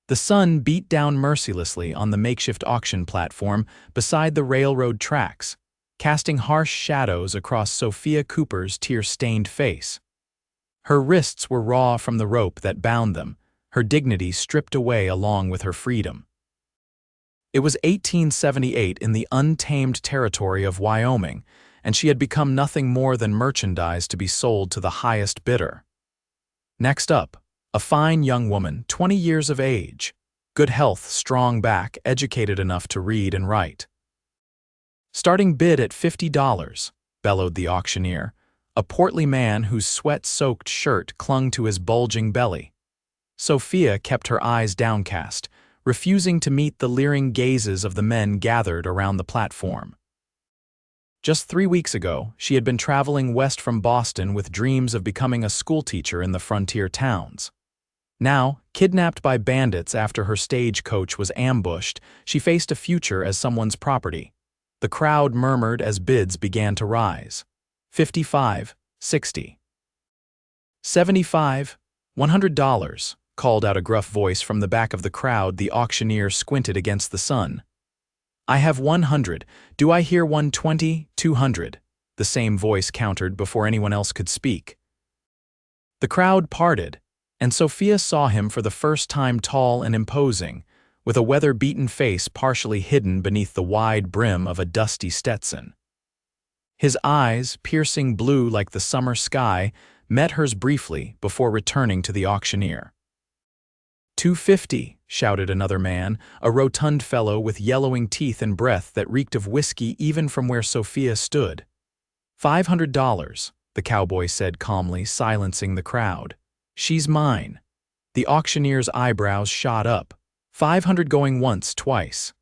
The sun beat down mercilessly on the makeshift auction platform beside the railroad tracks, casting harsh shadows across Sophia Cooper's tear-stained face. Her wrists were raw from the rope that bound them, her dignity stripped away along with her freedom. It was 1878 in the untamed territory of Wyoming, and she had become nothing more than merchandise to be sold to the highest bidder. Next up, a fine young woman, 20 years of age, good health, strong back, educated enough to read and write. Starting bid at $50, bellowed the auctioneer, a portly man whose sweat-soaked shirt clung to his bulging belly. Sophia kept her eyes downcast, refusing to meet the leering gazes of the men gathered around the platform. Just 3 weeks ago, she had been traveling west from Boston with dreams of becoming a schoolteacher in the frontier towns. Now, kidnapped by bandits after her stagecoach was ambushed, she faced a future as someone's property. The crowd murmured as bids began to rise. 55, 60. 75, $100, called out a gruff voice from the back of the crowd. The auctioneer squinted against the sun. I have 100. Do I hear 120, 200? The same voice countered before anyone else could speak. The crowd parted, and Sophia saw him for the first time, tall and imposing, with a weather-beaten face partially hidden beneath the wide brim of a dusty Stetson. His eyes, piercing blue like the summer sky, met hers briefly before returning to the auctioneer. 250, shouted another man, a rotund fellow with yellowing teeth and breath that reeked of whiskey even from where Sophia stood. $500, the cowboy said calmly, silencing the crowd. She's mine. The auctioneer's eyebrows shot up. 500 going once, twice.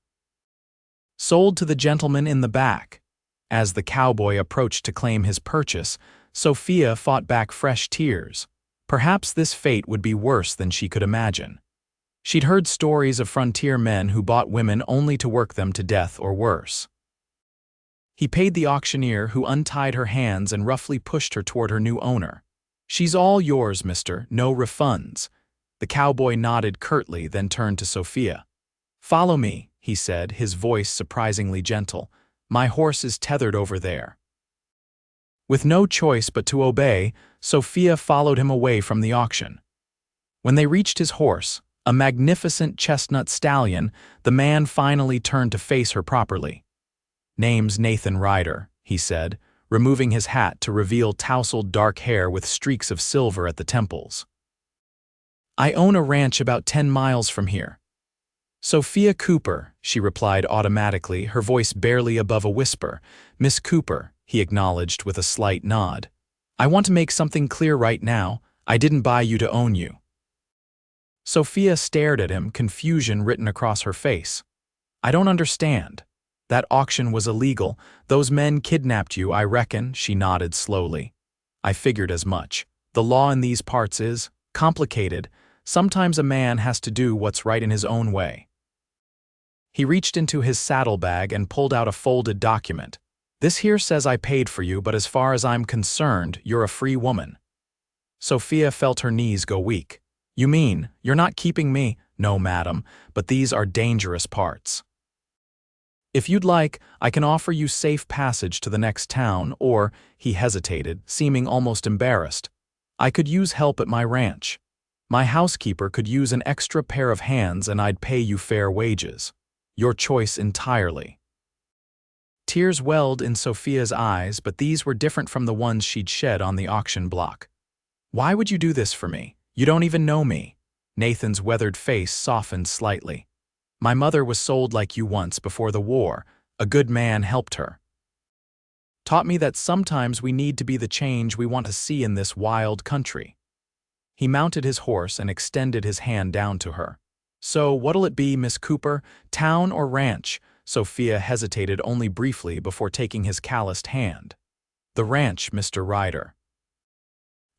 Sold to the gentleman in the back. As the cowboy approached to claim his purchase, Sophia fought back fresh tears. Perhaps this fate would be worse than she could imagine. She'd heard stories of frontier men who bought women only to work them to death or worse. He paid the auctioneer, who untied her hands and roughly pushed her toward her new owner. She's all yours, mister, no refunds. The cowboy nodded curtly, then turned to Sophia. Follow me, he said, his voice surprisingly gentle. My horse is tethered over there. With no choice but to obey, Sophia followed him away from the auction. When they reached his horse, a magnificent chestnut stallion, the man finally turned to face her properly. Name's Nathan Ryder, he said, removing his hat to reveal tousled dark hair with streaks of silver at the temples. I own a ranch about 10 miles from here. Sophia Cooper, she replied automatically, her voice barely above a whisper. Miss Cooper, he acknowledged with a slight nod. I want to make something clear right now. I didn't buy you to own you. Sophia stared at him, confusion written across her face. I don't understand. That auction was illegal. Those men kidnapped you, I reckon, she nodded slowly. I figured as much. The law in these parts is complicated. Sometimes a man has to do what's right in his own way. He reached into his saddlebag and pulled out a folded document. This here says I paid for you, but as far as I'm concerned, you're a free woman. Sophia felt her knees go weak. You mean, you're not keeping me? No, madam, but these are dangerous parts. If you'd like, I can offer you safe passage to the next town, or, he hesitated, seeming almost embarrassed. I could use help at my ranch. My housekeeper could use an extra pair of hands and I'd pay you fair wages. Your choice entirely. Tears welled in Sophia's eyes, but these were different from the ones she'd shed on the auction block. Why would you do this for me? You don't even know me. Nathan's weathered face softened slightly. My mother was sold like you once before the war. A good man helped her. Taught me that sometimes we need to be the change we want to see in this wild country. He mounted his horse and extended his hand down to her. So what'll it be, Miss Cooper? Town or ranch? Sophia hesitated only briefly before taking his calloused hand. The ranch, Mr. Ryder.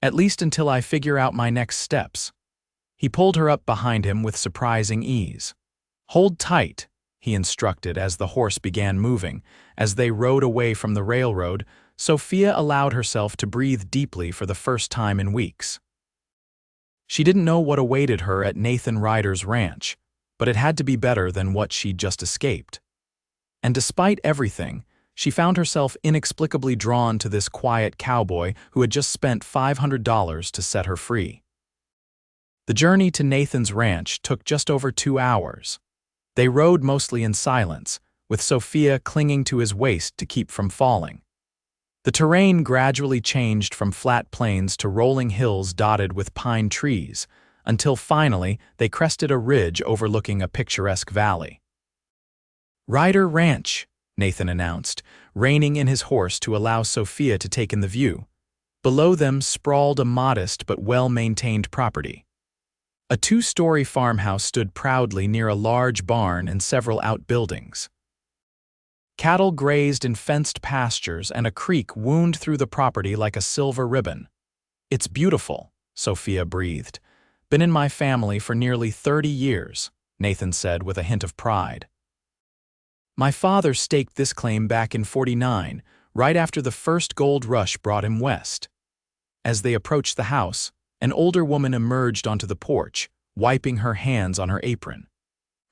At least until I figure out my next steps. He pulled her up behind him with surprising ease. Hold tight, he instructed as the horse began moving. As they rode away from the railroad, Sophia allowed herself to breathe deeply for the first time in weeks. She didn't know what awaited her at Nathan Ryder's ranch, but it had to be better than what she'd just escaped. And despite everything, she found herself inexplicably drawn to this quiet cowboy who had just spent $500 to set her free. The journey to Nathan's ranch took just over 2 hours. They rode mostly in silence, with Sophia clinging to his waist to keep from falling. The terrain gradually changed from flat plains to rolling hills dotted with pine trees, until finally they crested a ridge overlooking a picturesque valley. "Ryder Ranch," Nathan announced, reining in his horse to allow Sophia to take in the view. Below them sprawled a modest but well-maintained property. A 2-story farmhouse stood proudly near a large barn and several outbuildings. Cattle grazed in fenced pastures and a creek wound through the property like a silver ribbon. "It's beautiful," Sophia breathed. "Been in my family for nearly 30 years, Nathan said with a hint of pride. "My father staked this claim back in '49, right after the first gold rush brought him west." As they approached the house, an older woman emerged onto the porch, wiping her hands on her apron.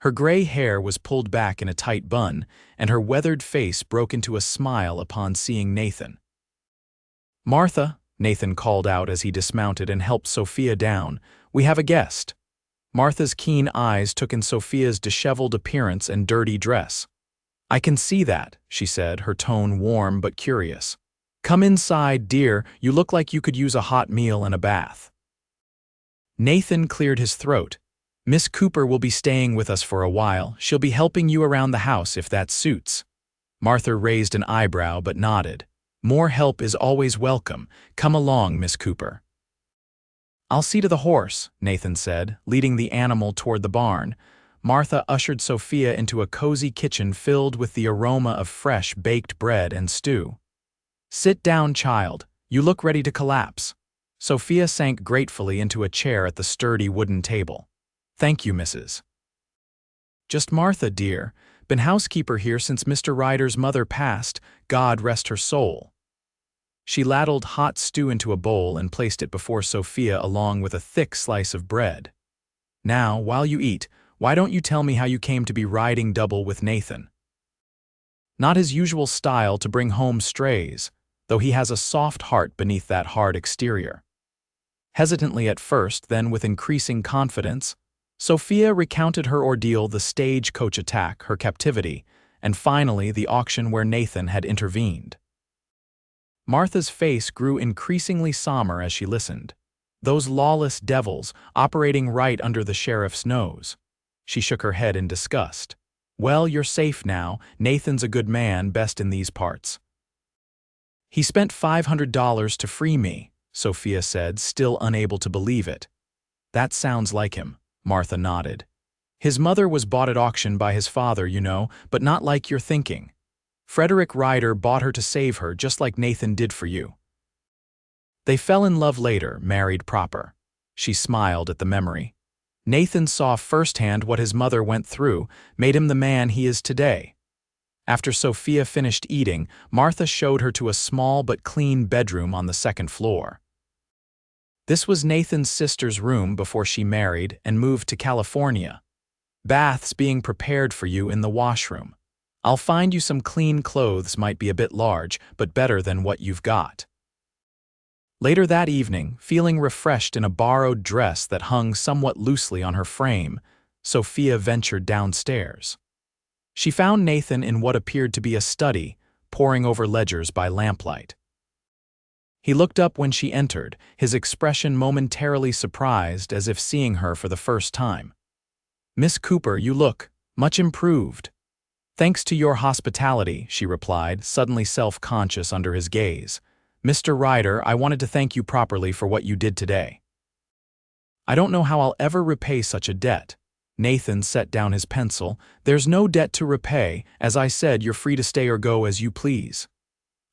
Her gray hair was pulled back in a tight bun, and her weathered face broke into a smile upon seeing Nathan. "Martha," Nathan called out as he dismounted and helped Sophia down, "we have a guest." Martha's keen eyes took in Sophia's disheveled appearance and dirty dress. "I can see that," she said, her tone warm but curious. "Come inside, dear, you look like you could use a hot meal and a bath." Nathan cleared his throat. "Miss Cooper will be staying with us for a while. She'll be helping you around the house if that suits." Martha raised an eyebrow but nodded. "More help is always welcome. Come along, Miss Cooper." "I'll see to the horse," Nathan said, leading the animal toward the barn. Martha ushered Sophia into a cozy kitchen filled with the aroma of fresh baked bread and stew. "Sit down, child. You look ready to collapse." Sophia sank gratefully into a chair at the sturdy wooden table. "Thank you, Mrs. "Just Martha, dear. Been housekeeper here since Mr. Ryder's mother passed, God rest her soul." She ladled hot stew into a bowl and placed it before Sophia along with a thick slice of bread. "Now, while you eat, why don't you tell me how you came to be riding double with Nathan?" Not his usual style to bring home strays, though he has a soft heart beneath that hard exterior. Hesitantly at first, then with increasing confidence, Sophia recounted her ordeal, the stagecoach attack, her captivity, and finally the auction where Nathan had intervened. Martha's face grew increasingly somber as she listened. Those lawless devils operating right under the sheriff's nose. She shook her head in disgust. "Well, you're safe now. Nathan's a good man, best in these parts." "He spent $500 to free me," Sophia said, still unable to believe it. "That sounds like him," Martha nodded. "His mother was bought at auction by his father, you know, but not like you're thinking. Frederick Ryder bought her to save her, just like Nathan did for you. They fell in love later, married proper." She smiled at the memory. "Nathan saw firsthand what his mother went through, made him the man he is today." After Sophia finished eating, Martha showed her to a small but clean bedroom on the 2nd floor. This was Nathan's sister's room before she married and moved to California. "Baths being prepared for you in the washroom. I'll find you some clean clothes, might be a bit large, but better than what you've got." Later that evening, feeling refreshed in a borrowed dress that hung somewhat loosely on her frame, Sophia ventured downstairs. She found Nathan in what appeared to be a study, poring over ledgers by lamplight. He looked up when she entered, his expression momentarily surprised as if seeing her for the first time. "Miss Cooper, you look much improved." "Thanks to your hospitality," she replied, suddenly self-conscious under his gaze. "Mr. Ryder, I wanted to thank you properly for what you did today." "I don't know how I'll ever repay such a debt." Nathan set down his pencil. "There's no debt to repay. As I said, you're free to stay or go as you please."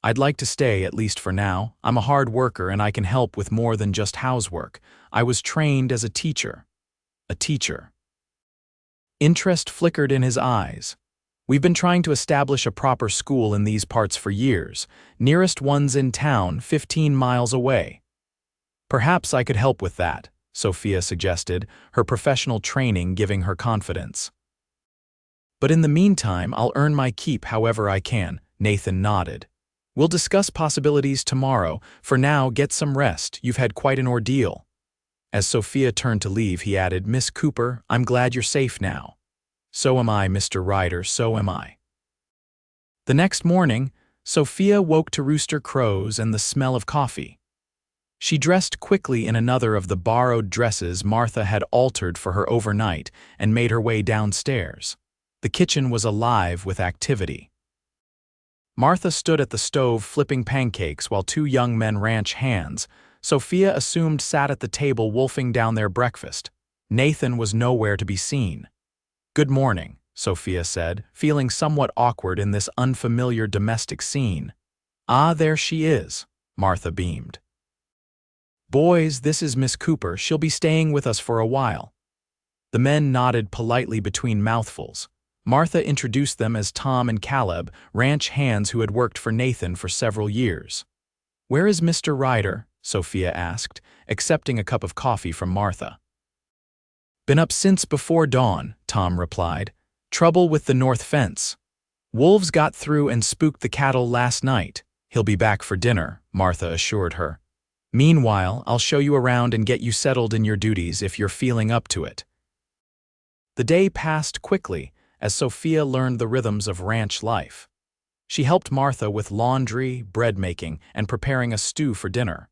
"I'd like to stay, at least for now. I'm a hard worker and I can help with more than just housework. I was trained as a teacher." "A teacher?" Interest flickered in his eyes. "We've been trying to establish a proper school in these parts for years. Nearest one's in town, 15 miles away. Perhaps I could help with that. Sophia suggested, her professional training giving her confidence. But in the meantime, I'll earn my keep however I can, Nathan nodded. We'll discuss possibilities tomorrow. For now, get some rest. You've had quite an ordeal. As Sophia turned to leave, he added, Miss Cooper, I'm glad you're safe now. So am I, Mr. Ryder, so am I. The next morning, Sophia woke to rooster crows and the smell of coffee. She dressed quickly in another of the borrowed dresses Martha had altered for her overnight and made her way downstairs. The kitchen was alive with activity. Martha stood at the stove flipping pancakes while two young men ranched hands. Sophia assumed sat at the table wolfing down their breakfast. Nathan was nowhere to be seen. Good morning, Sophia said, feeling somewhat awkward in this unfamiliar domestic scene. Ah, there she is, Martha beamed. Boys, this is Miss Cooper. She'll be staying with us for a while. The men nodded politely between mouthfuls. Martha introduced them as Tom and Caleb, ranch hands who had worked for Nathan for several years. Where is Mr. Ryder? Sophia asked, accepting a cup of coffee from Martha. Been up since before dawn, Tom replied. Trouble with the north fence. Wolves got through and spooked the cattle last night. He'll be back for dinner, Martha assured her. Meanwhile, I'll show you around and get you settled in your duties if you're feeling up to it. The day passed quickly as Sophia learned the rhythms of ranch life. She helped Martha with laundry, bread making, and preparing a stew for dinner.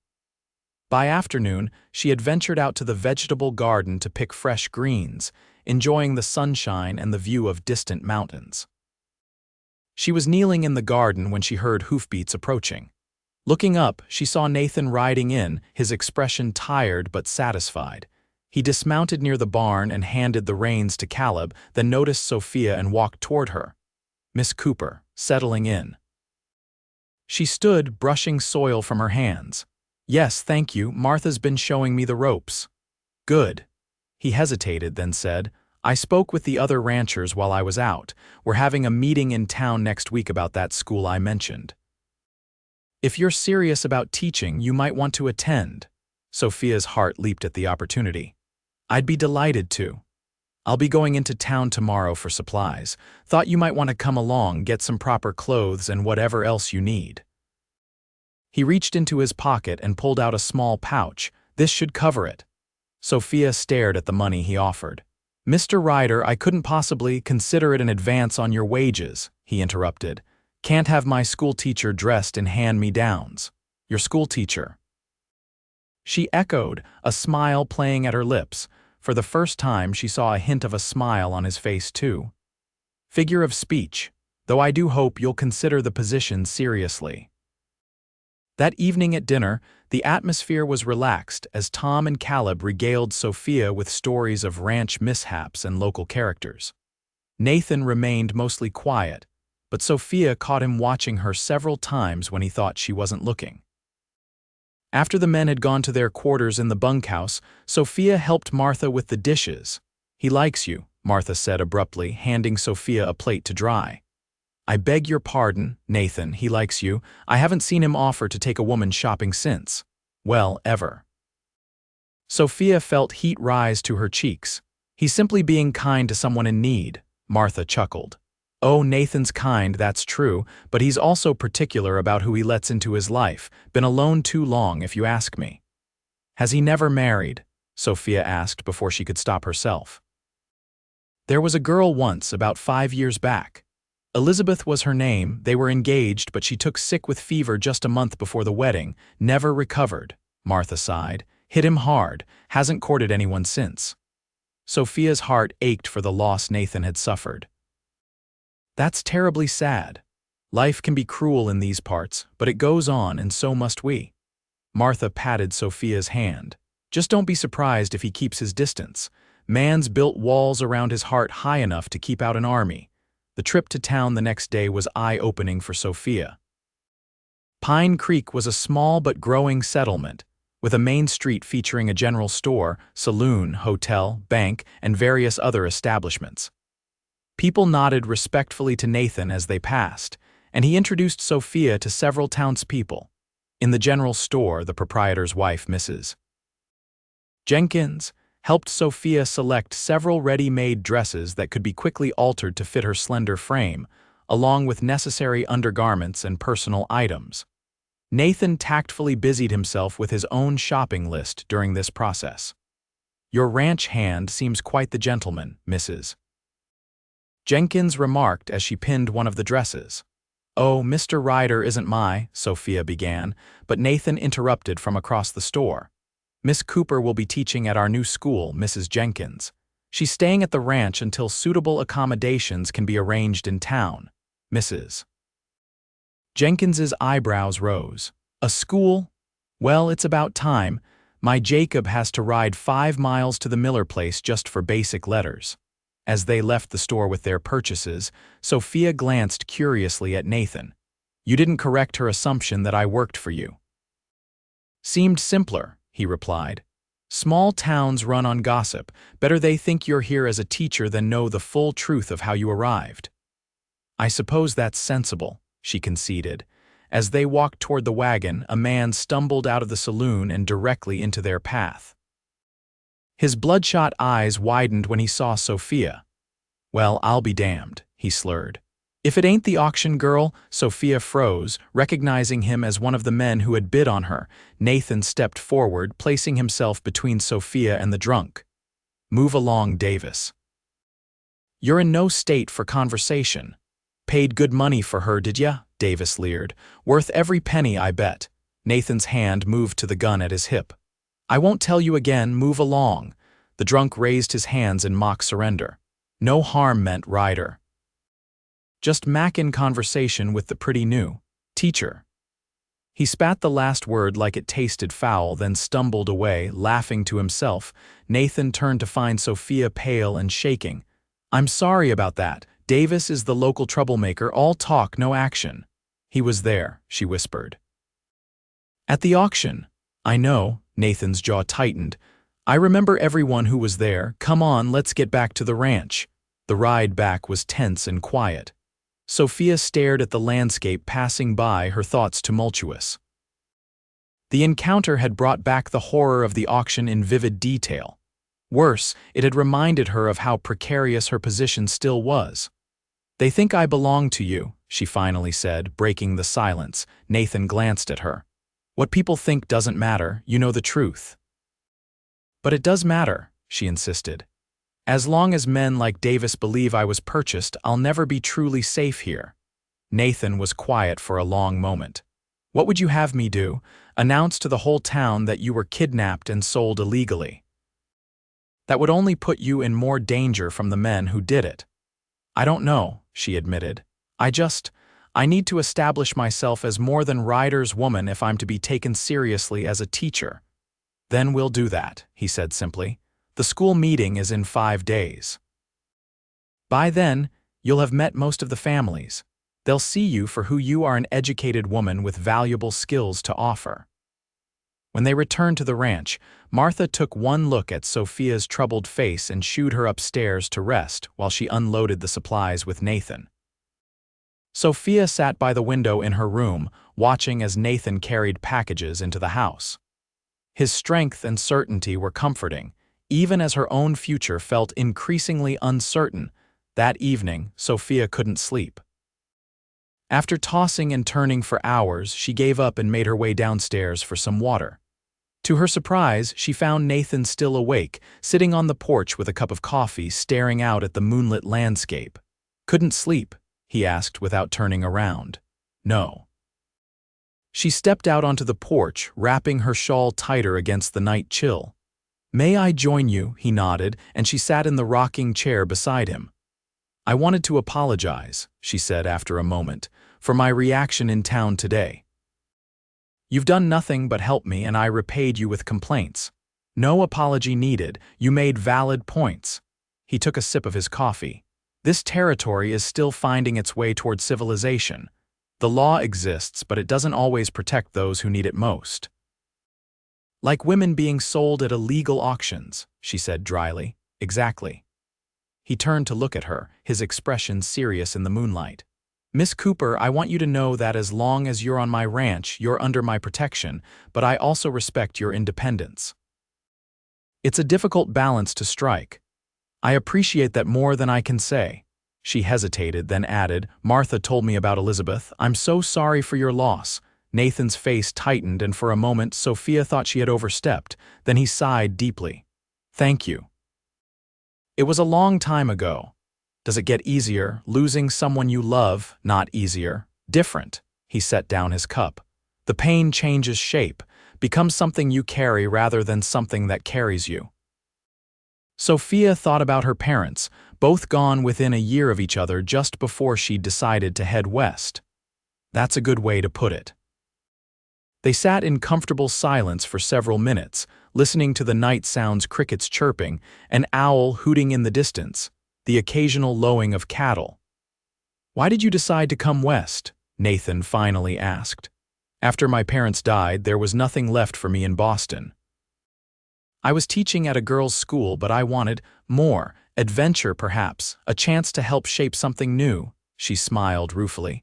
By afternoon, she had ventured out to the vegetable garden to pick fresh greens, enjoying the sunshine and the view of distant mountains. She was kneeling in the garden when she heard hoofbeats approaching. Looking up, she saw Nathan riding in, his expression tired but satisfied. He dismounted near the barn and handed the reins to Caleb, then noticed Sophia and walked toward her. Miss Cooper, settling in. She stood, brushing soil from her hands. Yes, thank you, Martha's been showing me the ropes. Good. He hesitated, then said, I spoke with the other ranchers while I was out. We're having a meeting in town next week about that school I mentioned. If you're serious about teaching, you might want to attend. Sophia's heart leaped at the opportunity. I'd be delighted to. I'll be going into town tomorrow for supplies. Thought you might want to come along, get some proper clothes and whatever else you need. He reached into his pocket and pulled out a small pouch. This should cover it. Sophia stared at the money he offered. Mr. Ryder, I couldn't possibly consider it an advance on your wages, he interrupted. Can't have my schoolteacher dressed in hand-me-downs. Your schoolteacher. She echoed, a smile playing at her lips. For the first time, she saw a hint of a smile on his face, too. Figure of speech, though I do hope you'll consider the position seriously. That evening at dinner, the atmosphere was relaxed as Tom and Caleb regaled Sophia with stories of ranch mishaps and local characters. Nathan remained mostly quiet, but Sophia caught him watching her several times when he thought she wasn't looking. After the men had gone to their quarters in the bunkhouse, Sophia helped Martha with the dishes. He likes you, Martha said abruptly, handing Sophia a plate to dry. I beg your pardon, Nathan, he likes you. I haven't seen him offer to take a woman shopping since. Well, ever. Sophia felt heat rise to her cheeks. He's simply being kind to someone in need, Martha chuckled. Oh, Nathan's kind, that's true, but he's also particular about who he lets into his life. Been alone too long, if you ask me. Has he never married? Sophia asked before she could stop herself. There was a girl once, about 5 years back. Elizabeth was her name. They were engaged, but she took sick with fever just a month before the wedding. Never recovered, Martha sighed. Hit him hard. Hasn't courted anyone since. Sophia's heart ached for the loss Nathan had suffered. That's terribly sad. Life can be cruel in these parts, but it goes on, and so must we. Martha patted Sophia's hand. Just don't be surprised if he keeps his distance. Man's built walls around his heart high enough to keep out an army. The trip to town the next day was eye-opening for Sophia. Pine Creek was a small but growing settlement, with a main street featuring a general store, saloon, hotel, bank, and various other establishments. People nodded respectfully to Nathan as they passed, and he introduced Sophia to several townspeople. In the general store, the proprietor's wife, Mrs. Jenkins helped Sophia select several ready-made dresses that could be quickly altered to fit her slender frame, along with necessary undergarments and personal items. Nathan tactfully busied himself with his own shopping list during this process. "Your ranch hand seems quite the gentleman, Mrs. Jenkins remarked as she pinned one of the dresses. "Oh, Mr. Ryder isn't Sophia began, but Nathan interrupted from across the store. "Miss Cooper will be teaching at our new school, Mrs. Jenkins. She's staying at the ranch until suitable accommodations can be arranged in town, Mrs. Jenkins's eyebrows rose. "A school? Well, it's about time. My Jacob has to ride 5 miles to the Miller place just for basic letters." As they left the store with their purchases, Sophia glanced curiously at Nathan. "You didn't correct her assumption that I worked for you." "Seemed simpler," he replied. "Small towns run on gossip. Better they think you're here as a teacher than know the full truth of how you arrived." "I suppose that's sensible," she conceded. As they walked toward the wagon, a man stumbled out of the saloon and directly into their path. His bloodshot eyes widened when he saw Sophia. "Well, I'll be damned," he slurred. "If it ain't the auction girl," Sophia froze, recognizing him as one of the men who had bid on her. Nathan stepped forward, placing himself between Sophia and the drunk. "Move along, Davis. You're in no state for conversation." "Paid good money for her, did ya?" Davis leered. "Worth every penny, I bet." Nathan's hand moved to the gun at his hip. "I won't tell you again, move along." The drunk raised his hands in mock surrender. "No harm meant, Ryder. Just mackin' conversation with the pretty new teacher." He spat the last word like it tasted foul, then stumbled away, laughing to himself. Nathan turned to find Sophia pale and shaking. "I'm sorry about that. Davis is the local troublemaker, all talk, no action." "He was there," she whispered. "At the auction." "I know." Nathan's jaw tightened. "I remember everyone who was there. Come on, let's get back to the ranch." The ride back was tense and quiet. Sophia stared at the landscape passing by, her thoughts tumultuous. The encounter had brought back the horror of the auction in vivid detail. Worse, it had reminded her of how precarious her position still was. "They think I belong to you," she finally said, breaking the silence. Nathan glanced at her. "What people think doesn't matter, you know the truth." "But it does matter," she insisted. "As long as men like Davis believe I was purchased, I'll never be truly safe here." Nathan was quiet for a long moment. "What would you have me do? Announce to the whole town that you were kidnapped and sold illegally?" "That would only put you in more danger from the men who did it." "I don't know," she admitted. I need to establish myself as more than Ryder's woman if I'm to be taken seriously as a teacher." "Then we'll do that," he said simply. "The school meeting is in 5 days. By then, you'll have met most of the families. They'll see you for who you are, an educated woman with valuable skills to offer." When they returned to the ranch, Martha took one look at Sophia's troubled face and shooed her upstairs to rest while she unloaded the supplies with Nathan. Sophia sat by the window in her room, watching as Nathan carried packages into the house. His strength and certainty were comforting, even as her own future felt increasingly uncertain. That evening, Sophia couldn't sleep. After tossing and turning for hours, she gave up and made her way downstairs for some water. To her surprise, she found Nathan still awake, sitting on the porch with a cup of coffee, staring out at the moonlit landscape. "Couldn't sleep?" he asked without turning around. "No." She stepped out onto the porch, wrapping her shawl tighter against the night chill. "May I join you?" he nodded, and she sat in the rocking chair beside him. "I wanted to apologize," she said after a moment, "for my reaction in town today. You've done nothing but help me, and I repaid you with complaints. No apology needed, you made valid points." He took a sip of his coffee. "This territory is still finding its way toward civilization. The law exists, but it doesn't always protect those who need it most. Like women being sold at illegal auctions," she said dryly. "Exactly." He turned to look at her, his expression serious in the moonlight. "Miss Cooper, I want you to know that as long as you're on my ranch, you're under my protection, but I also respect your independence. It's a difficult balance to strike. I appreciate that more than I can say." She hesitated, then added, "Martha told me about Elizabeth. I'm so sorry for your loss." Nathan's face tightened, and for a moment Sophia thought she had overstepped. Then he sighed deeply. "Thank you. It was a long time ago. Does it get easier, losing someone you love? Not easier. Different." He set down his cup. "The pain changes shape, becomes something you carry rather than something that carries you." Sophia thought about her parents, both gone within a year of each other just before she'd decided to head west. That's a good way to put it. They sat in comfortable silence for several minutes, listening to the night sounds, crickets chirping, an owl hooting in the distance, the occasional lowing of cattle. "Why did you decide to come west?" Nathan finally asked. "After my parents died, there was nothing left for me in Boston. I was teaching at a girls' school, but I wanted more, adventure perhaps, a chance to help shape something new." She smiled ruefully.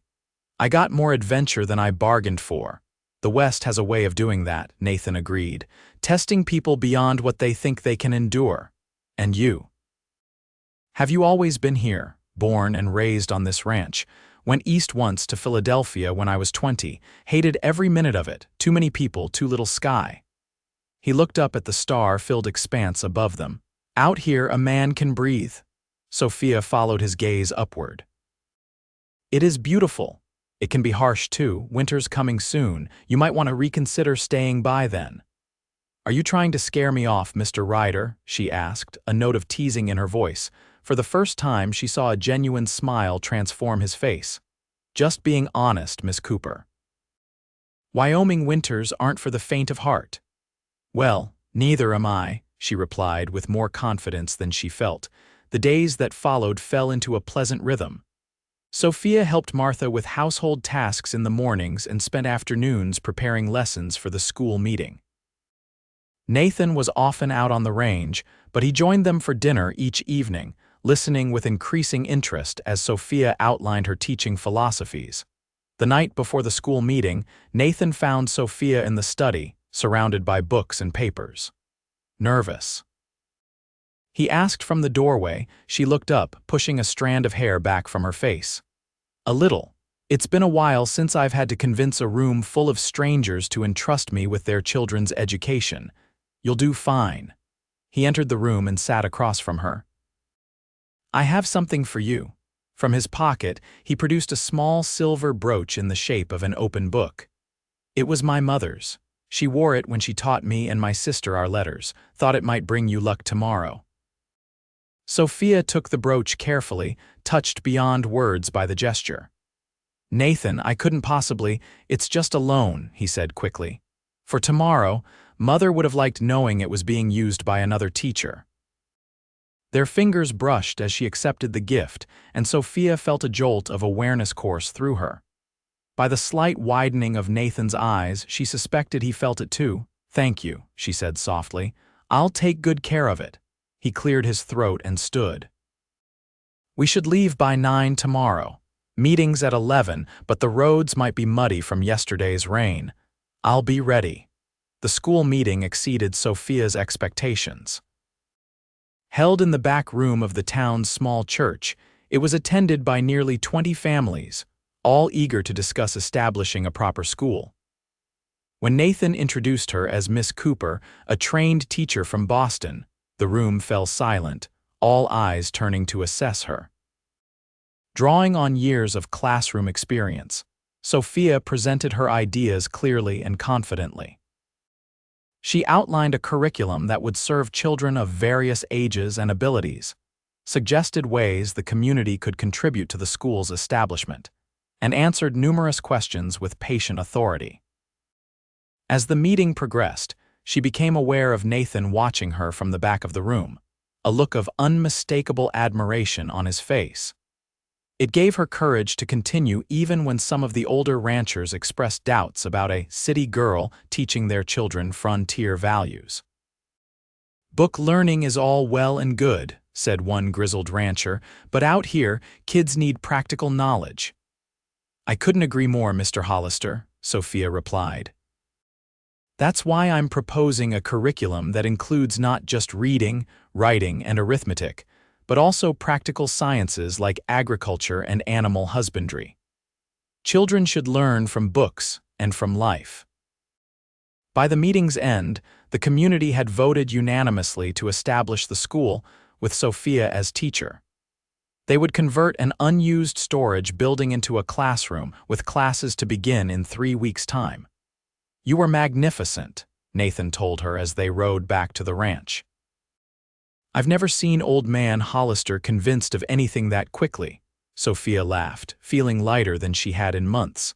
"I got more adventure than I bargained for." "The West has a way of doing that," Nathan agreed, "testing people beyond what they think they can endure." "And you? Have you always been here, born and raised on this ranch? Went east once to Philadelphia when I was 20, hated every minute of it, too many people, too little sky." He looked up at the star-filled expanse above them. "Out here a man can breathe." Sophia followed his gaze upward. "It is beautiful. It can be harsh too. Winter's coming soon. You might want to reconsider staying by then." "Are you trying to scare me off, Mr. Ryder?" she asked, a note of teasing in her voice. For the first time, she saw a genuine smile transform his face. "Just being honest, Miss Cooper. Wyoming winters aren't for the faint of heart." "Well, neither am I," she replied with more confidence than she felt. The days that followed fell into a pleasant rhythm. Sophia helped Martha with household tasks in the mornings and spent afternoons preparing lessons for the school meeting. Nathan was often out on the range, but he joined them for dinner each evening, listening with increasing interest as Sophia outlined her teaching philosophies. The night before the school meeting, Nathan found Sophia in the study, surrounded by books and papers. Nervous? He asked from the doorway. She looked up, pushing a strand of hair back from her face. "A little. It's been a while since I've had to convince a room full of strangers to entrust me with their children's education. You'll do fine." He entered the room and sat across from her. "I have something for you." From his pocket, he produced a small silver brooch in the shape of an open book. "It was my mother's. She wore it when she taught me and my sister our letters. Thought it might bring you luck tomorrow." Sophia took the brooch carefully, touched beyond words by the gesture. "Nathan, I couldn't possibly. It's just a loan," he said quickly. "For tomorrow, Mother would have liked knowing it was being used by another teacher." Their fingers brushed as she accepted the gift, and Sophia felt a jolt of awareness course through her. By the slight widening of Nathan's eyes, she suspected he felt it too. "Thank you," she said softly. "I'll take good care of it." He cleared his throat and stood. "We should leave by 9 tomorrow. Meeting's at 11, but the roads might be muddy from yesterday's rain. I'll be ready." The school meeting exceeded Sophia's expectations. Held in the back room of the town's small church, it was attended by nearly 20 families, all eager to discuss establishing a proper school. When Nathan introduced her as Miss Cooper, a trained teacher from Boston, the room fell silent, all eyes turning to assess her. Drawing on years of classroom experience, Sophia presented her ideas clearly and confidently. She outlined a curriculum that would serve children of various ages and abilities, suggested ways the community could contribute to the school's establishment, and answered numerous questions with patient authority. As the meeting progressed, she became aware of Nathan watching her from the back of the room, a look of unmistakable admiration on his face. It gave her courage to continue even when some of the older ranchers expressed doubts about a city girl teaching their children frontier values. "Book learning is all well and good," said one grizzled rancher, "but out here, kids need practical knowledge." "I couldn't agree more, Mr. Hollister," Sophia replied. That's why I'm proposing a curriculum that includes not just reading, writing, and arithmetic, but also practical sciences like agriculture and animal husbandry. Children should learn from books and from life. By the meeting's end, the community had voted unanimously to establish the school, with Sophia as teacher. They would convert an unused storage building into a classroom, with classes to begin in 3 weeks' time. "You were magnificent," Nathan told her as they rode back to the ranch. "I've never seen old man Hollister convinced of anything that quickly," Sophia laughed, feeling lighter than she had in months.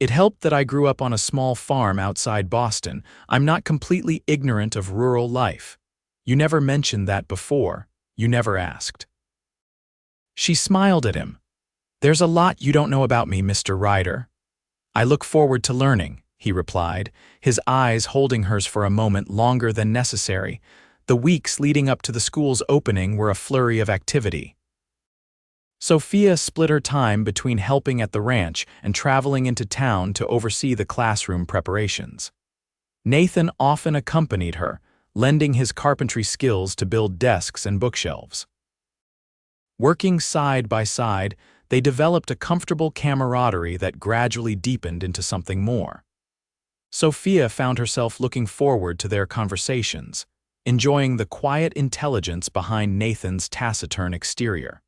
"It helped that I grew up on a small farm outside Boston. I'm not completely ignorant of rural life. You never mentioned that before. You never asked." She smiled at him. "There's a lot you don't know about me, Mr. Ryder." "I look forward to learning," he replied, his eyes holding hers for a moment longer than necessary. The weeks leading up to the school's opening were a flurry of activity. Sophia split her time between helping at the ranch and traveling into town to oversee the classroom preparations. Nathan often accompanied her, lending his carpentry skills to build desks and bookshelves. Working side by side, they developed a comfortable camaraderie that gradually deepened into something more. Sophia found herself looking forward to their conversations, enjoying the quiet intelligence behind Nathan's taciturn exterior.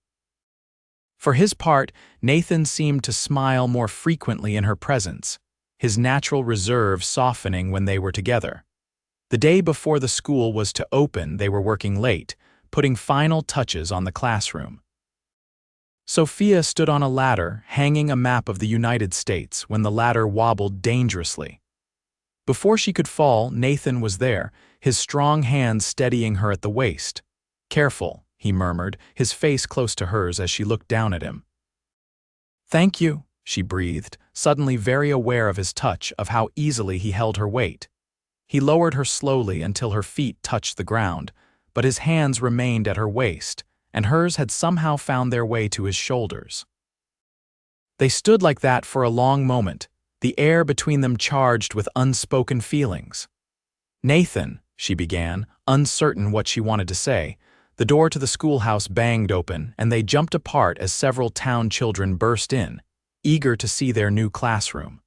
For his part, Nathan seemed to smile more frequently in her presence, his natural reserve softening when they were together. The day before the school was to open, they were working late, putting final touches on the classroom. Sophia stood on a ladder, hanging a map of the United States, when the ladder wobbled dangerously. Before she could fall, Nathan was there, his strong hands steadying her at the waist. "Careful," he murmured, his face close to hers as she looked down at him. "Thank you," she breathed, suddenly very aware of his touch, of how easily he held her weight. He lowered her slowly until her feet touched the ground, but his hands remained at her waist, and hers had somehow found their way to his shoulders. They stood like that for a long moment, the air between them charged with unspoken feelings. "Nathan," she began, uncertain what she wanted to say. The door to the schoolhouse banged open, and they jumped apart as several town children burst in, eager to see their new classroom.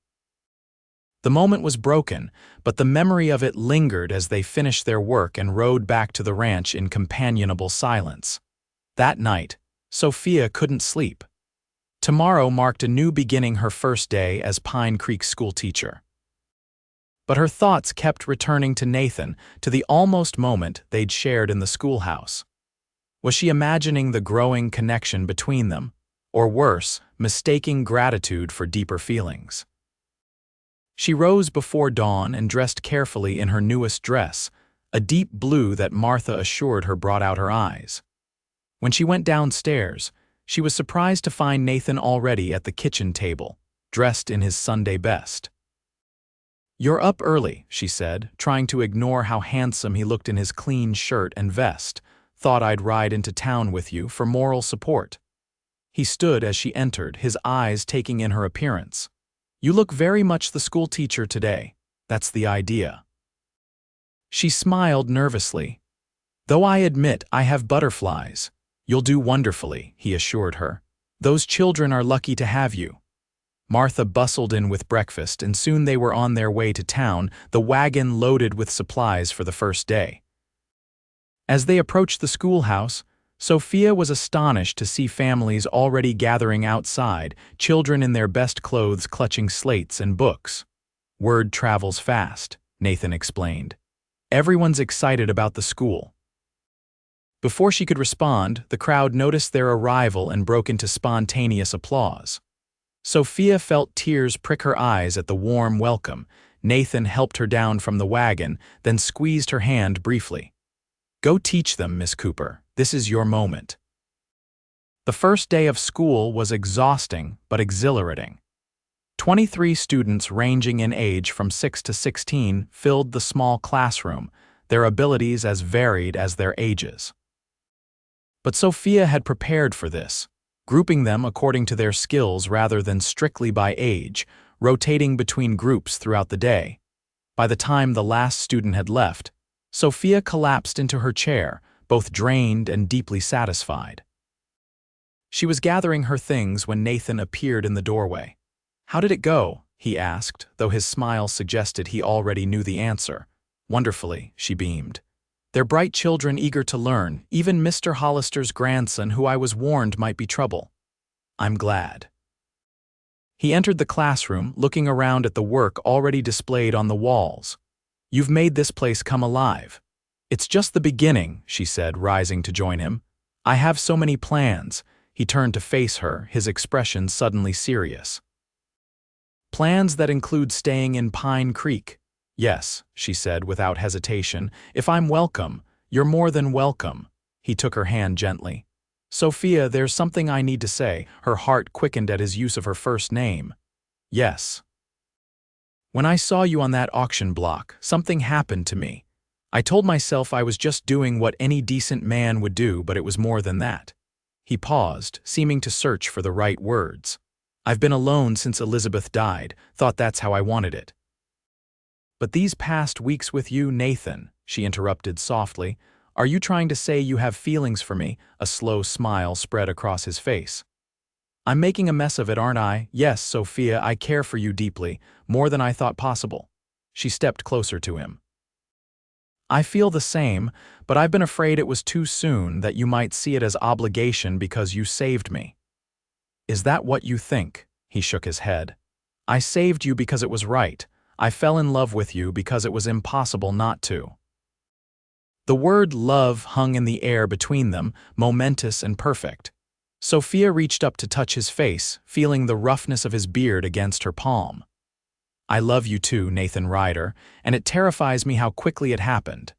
The moment was broken, but the memory of it lingered as they finished their work and rode back to the ranch in companionable silence. That night, Sophia couldn't sleep. Tomorrow marked a new beginning, her first day as Pine Creek schoolteacher. But her thoughts kept returning to Nathan, to the almost moment they'd shared in the schoolhouse. Was she imagining the growing connection between them, or worse, mistaking gratitude for deeper feelings? She rose before dawn and dressed carefully in her newest dress, a deep blue that Martha assured her brought out her eyes. When she went downstairs, she was surprised to find Nathan already at the kitchen table, dressed in his Sunday best. "You're up early," she said, trying to ignore how handsome he looked in his clean shirt and vest. "Thought I'd ride into town with you for moral support." He stood as she entered, his eyes taking in her appearance. "You look very much the school teacher today. That's the idea." She smiled nervously. "Though I admit I have butterflies. You'll do wonderfully," he assured her. "Those children are lucky to have you." Martha bustled in with breakfast, and soon they were on their way to town, the wagon loaded with supplies for the first day. As they approached the schoolhouse, Sophia was astonished to see families already gathering outside, children in their best clothes clutching slates and books. "Word travels fast," Nathan explained. "Everyone's excited about the school." Before she could respond, the crowd noticed their arrival and broke into spontaneous applause. Sophia felt tears prick her eyes at the warm welcome. Nathan helped her down from the wagon, then squeezed her hand briefly. "Go teach them, Miss Cooper. This is your moment." The first day of school was exhausting but exhilarating. 23 students ranging in age from 6 to 16 filled the small classroom, their abilities as varied as their ages. But Sophia had prepared for this, grouping them according to their skills rather than strictly by age, rotating between groups throughout the day. By the time the last student had left, Sophia collapsed into her chair, both drained and deeply satisfied. She was gathering her things when Nathan appeared in the doorway. "How did it go?" he asked, though his smile suggested he already knew the answer. "Wonderfully," she beamed. "They're bright children eager to learn, even Mr. Hollister's grandson, who I was warned might be trouble." "I'm glad." He entered the classroom, looking around at the work already displayed on the walls. "You've made this place come alive." "It's just the beginning," she said, rising to join him. "I have so many plans." He turned to face her, his expression suddenly serious. "Plans that include staying in Pine Creek." "Yes," she said without hesitation. "If I'm welcome, you're more than welcome." He took her hand gently. "Sophia, there's something I need to say." Her heart quickened at his use of her first name. "Yes. When I saw you on that auction block, something happened to me. I told myself I was just doing what any decent man would do, but it was more than that." He paused, seeming to search for the right words. "I've been alone since Elizabeth died, thought that's how I wanted it." "But these past weeks with you, Nathan," she interrupted softly, "are you trying to say you have feelings for me?" A slow smile spread across his face. "I'm making a mess of it, aren't I?" "Yes, Sophia, I care for you deeply, more than I thought possible." She stepped closer to him. "I feel the same, but I've been afraid it was too soon, that you might see it as obligation because you saved me." "Is that what you think?" He shook his head. "I saved you because it was right. I fell in love with you because it was impossible not to." The word love hung in the air between them, momentous and perfect. Sophia reached up to touch his face, feeling the roughness of his beard against her palm. "I love you too, Nathan Ryder, and it terrifies me how quickly it happened."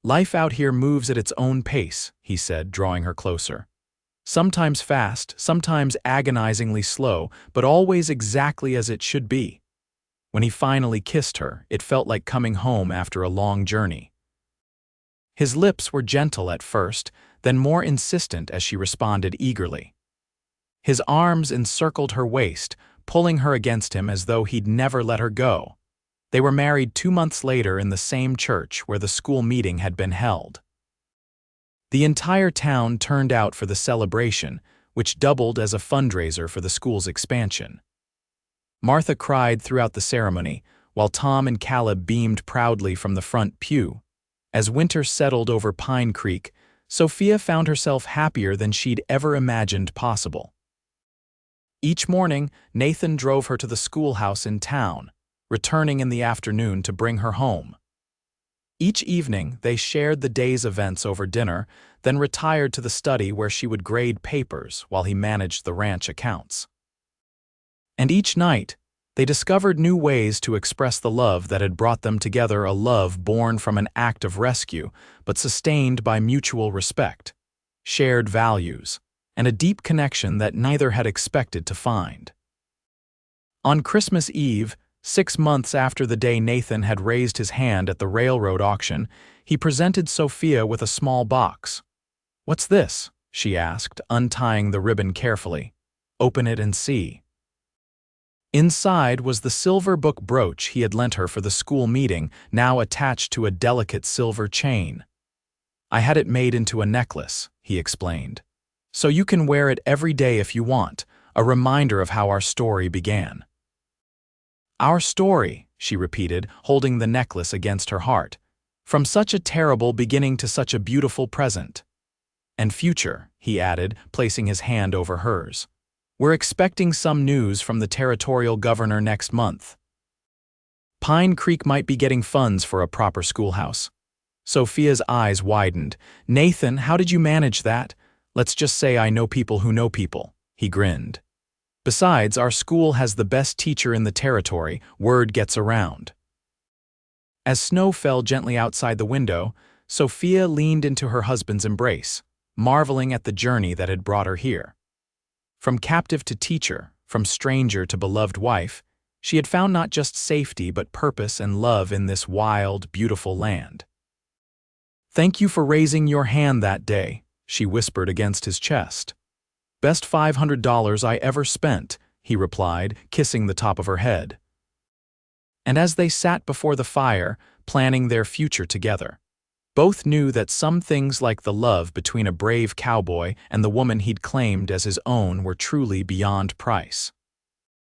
"Life out here moves at its own pace," he said, drawing her closer. "Sometimes fast, sometimes agonizingly slow, but always exactly as it should be." When he finally kissed her, it felt like coming home after a long journey. His lips were gentle at first, then more insistent as she responded eagerly. His arms encircled her waist, pulling her against him as though he'd never let her go. They were married 2 months later in the same church where the school meeting had been held. The entire town turned out for the celebration, which doubled as a fundraiser for the school's expansion. Martha cried throughout the ceremony, while Tom and Caleb beamed proudly from the front pew. As winter settled over Pine Creek, Sophia found herself happier than she'd ever imagined possible. Each morning, Nathan drove her to the schoolhouse in town, returning in the afternoon to bring her home. Each evening, they shared the day's events over dinner, then retired to the study where she would grade papers while he managed the ranch accounts. And each night, they discovered new ways to express the love that had brought them together, a love born from an act of rescue, but sustained by mutual respect, shared values, and a deep connection that neither had expected to find. On Christmas Eve, 6 months after the day Nathan had raised his hand at the railroad auction, he presented Sophia with a small box. "What's this?" she asked, untying the ribbon carefully. "Open it and see." Inside was the silver book brooch he had lent her for the school meeting, now attached to a delicate silver chain. "I had it made into a necklace," he explained. "So you can wear it every day if you want, a reminder of how our story began." "Our story," she repeated, holding the necklace against her heart. "From such a terrible beginning to such a beautiful present." "And future," he added, placing his hand over hers. "We're expecting some news from the territorial governor next month. Pine Creek might be getting funds for a proper schoolhouse." Sophia's eyes widened. "Nathan, how did you manage that?" "Let's just say I know people who know people," he grinned. "Besides, our school has the best teacher in the territory. Word gets around." As snow fell gently outside the window, Sophia leaned into her husband's embrace, marveling at the journey that had brought her here. From captive to teacher, from stranger to beloved wife, she had found not just safety but purpose and love in this wild, beautiful land. "Thank you for raising your hand that day," she whispered against his chest. "Best $500 I ever spent," he replied, kissing the top of her head. And as they sat before the fire, planning their future together, both knew that some things like the love between a brave cowboy and the woman he'd claimed as his own were truly beyond price.